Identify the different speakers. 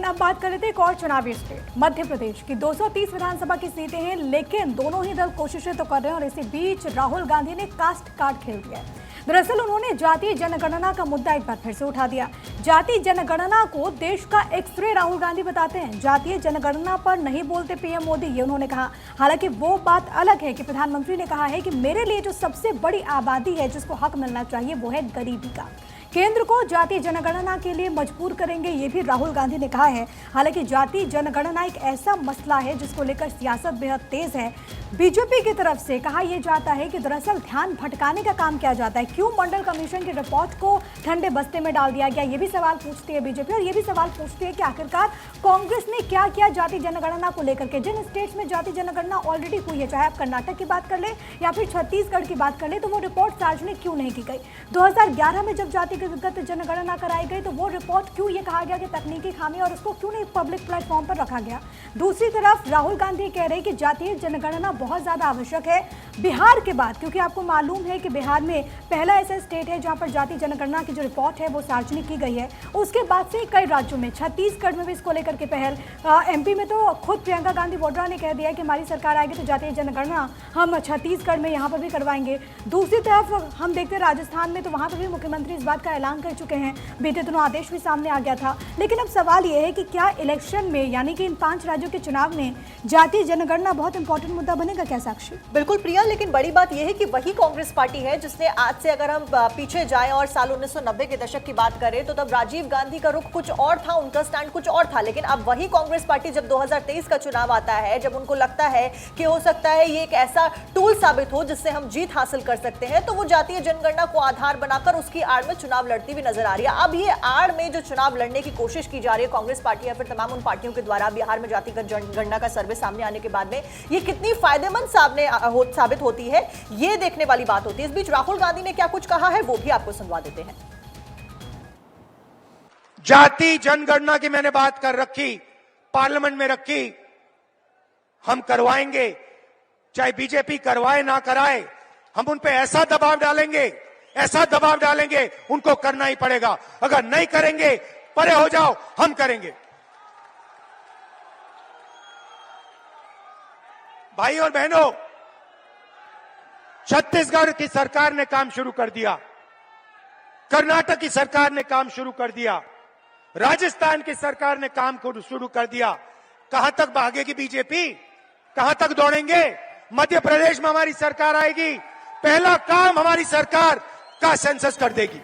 Speaker 1: लेकिन अब बात कर लेते हैं एक और चुनावी स्टेट मध्य प्रदेश की। 230 विधानसभा की सीटें हैं, लेकिन दोनों ही दल कोशिशें तो कर रहे हैं और इसी बीच राहुल गांधी ने कास्ट कार्ड खेल दिया है। दरअसल उन्होंने जातीय जनगणना का मुद्दा एक बार फिर से उठा दिया। जातीय जनगणना को देश का एक्सरे राहुल गांधी बताते हैं। जातीय जनगणना पर नहीं बोलते पीएम मोदी, ये उन्होंने कहा। हालांकि वो बात अलग है कि प्रधानमंत्री ने कहा है कि मेरे लिए जो सबसे बड़ी आबादी है जिसको हक मिलना चाहिए वो है गरीबी का। केंद्र को जातीय जनगणना के लिए मजबूर करेंगे, ये भी राहुल गांधी ने कहा है। हालांकि जातीय जनगणना एक ऐसा मसला है जिसको लेकर सियासत बेहद तेज है। बीजेपी की तरफ से कहा यह जाता है कि दरअसल ध्यान भटकाने का काम किया जाता है। क्यों मंडल कमीशन की रिपोर्ट को ठंडे बस्ते में डाल दिया गया, ये भी सवाल पूछती है बीजेपी। और ये भी सवाल पूछती है कि आखिरकार कांग्रेस ने क्या किया जातीय जनगणना को लेकर के। जिन स्टेट्स में जातीय जनगणना ऑलरेडी हुई है, चाहे आप कर्नाटक की बात कर ले या फिर छत्तीसगढ़ की बात कर ले, तो वो रिपोर्ट सार्वजनिक क्यों नहीं की गई। 2011 में जब जातीय जनगणना कराई गई तो वो रिपोर्ट क्यों ये कहा गया कि तकनीकी खामी, और उसको क्यों नहीं पब्लिक प्लेटफॉर्म पर रखा गया। दूसरी तरफ राहुल गांधी कह रहे हैं कि जातीय जनगणना बहुत ज्यादा आवश्यक है बिहार के बाद, क्योंकि आपको मालूम है कि बिहार में पहला ऐसा स्टेट है जहां पर जातीय जनगणना की जो रिपोर्ट है वो सार्वजनिक की गई है। उसके बाद से कई राज्यों में, छत्तीसगढ़ में भी इसको लेकर के पहल, एमपी में तो खुद प्रियंका गांधी वाड्रा ने कह दिया कि हमारी सरकार आएगी तो जातीय जनगणना हम छत्तीसगढ़ में यहाँ पर भी करवाएंगे। दूसरी तरफ हम देखते हैं राजस्थान में, तो वहां पर भी मुख्यमंत्री इस बात का ऐलान कर चुके हैं। बीते दिनों आदेश भी सामने आ गया था। लेकिन अब सवाल यह है कि क्या इलेक्शन में, यानी कि इन 5 राज्यों के चुनाव में जातीय जनगणना बहुत इंपॉर्टेंट मुद्दा बनेगा क्या साक्षी?
Speaker 2: बिल्कुल प्रिया, लेकिन बड़ी बात यह है कि वही कांग्रेस पार्टी है जिसने आज से, अगर हम पीछे जाएं और साल 1990 के दशक की बात करें, तो तब राजीव गांधी का रुख कुछ और था, उनका स्टैंड कुछ और था। लेकिन अब वही कांग्रेस पार्टी जब 2023 का चुनाव आता है, जब उनको लगता है कि हो सकता है ये एक ऐसा टूल साबित हो जिससे हम जीत हासिल कर सकते हैं, तो वो जातीय जनगणना को आधार बनाकर उसकी आड़ में चुनाव लड़ती हुई नजर आ रही है। अब ये आड़ में जो चुनाव लड़ने की कोशिश की जा रही है कांग्रेस पार्टी या फिर तमाम उन पार्टियों के द्वारा, बिहार में जातीय जनगणना का सर्वे सामने आने के बाद में ये कितनी फायदेमंद साबित होती है, ये देखने वाली बात होती है। इस बीच राहुल गांधी ने क्या कुछ कहा है वो भी आपको सुनवा देते हैं।
Speaker 3: जातीय जनगणना की मैंने बात कर रखी, पार्लियामेंट में रखी, हम करवाएंगे, चाहे बीजेपी करवाए ना कराए, हम उन पे ऐसा दबाव डालेंगे उनको करना ही पड़ेगा। अगर नहीं करेंगे परे हो जाओ, हम करेंगे। भाई और बहनों, छत्तीसगढ़ की सरकार ने काम शुरू कर दिया, कर्नाटक की सरकार ने काम शुरू कर दिया, राजस्थान की सरकार ने काम शुरू कर दिया। कहां तक भागेगी बीजेपी, कहां तक दौड़ेंगे? मध्य प्रदेश में हमारी सरकार आएगी, पहला काम हमारी सरकार का सेंसस कर देगी।